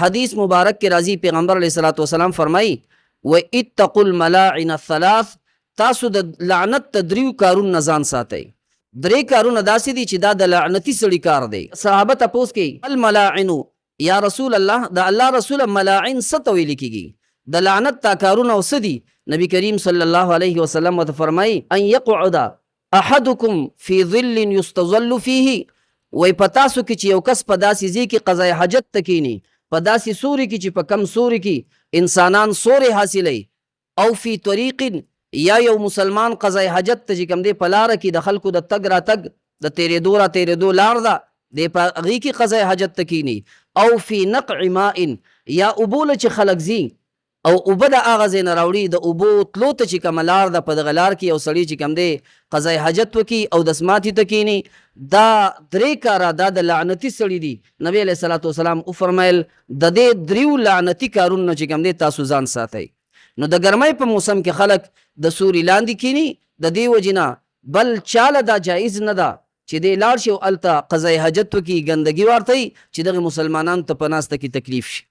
حدیث مبارک کې راځي پیغمبر علیه الصلاۃ والسلام فرمایي و اتقوا الملاعن الثلاث، تاسو د لعنت تدریو کارون نزان ساتئ. درې کارونه داسې دي چې دا د لعنتي سړي کار دی. صحابه تپوس کوي الملاعن یا رسول الله، د الله رسول ملاعن څه ته ویل کیږي؟ د لعنت تا کارونه او څه دي؟ نبی کریم صلی الله علیه وسلم ورته فرمایي ان یقعد احدکم فی ظل یستظل فیه، وای په تاسو کې چې یو کس په داسې ځای کې قضای حاجت ته کینی، په داسې سوري کې چې په کم سوري کې انسانان سوري حاصلی، او فی طریق یا یو مسلمان قضای حاجت ته چې کم دی په لاره کې د خلکو د تګ را تګ د تیرېدو را تیرېدو لار ده دی په هغې کې قضای حاجت ته کینی، او فی نقع ماء یا اوبوله چې خلک ځي او اوبه د هغه ځای نه راوړي، د اوبو تلو ته چې کومه لار ده په دغه لار کې یو سړي چې کوم دی قضای حاجت وکړي او دسماتي ته کینی، دا درې کاره دا د لعنتي سړي دي. نبی علیه الصلاۃ والسلام وفرمیل د دې دریو لعنتي کارونو چې کوم دی تاسو ځان ساتئ. نو د ګرمۍ په موسم کې خلک د سوري لاندې کینی، د دې وجې نه بل چاله دا جایز نه ده چې دی لاړ شي او هلته قضای حاجت وکړي، ګندګي ورته چې دغه مسلمانانو ته په ناسته کې تکلیف شي.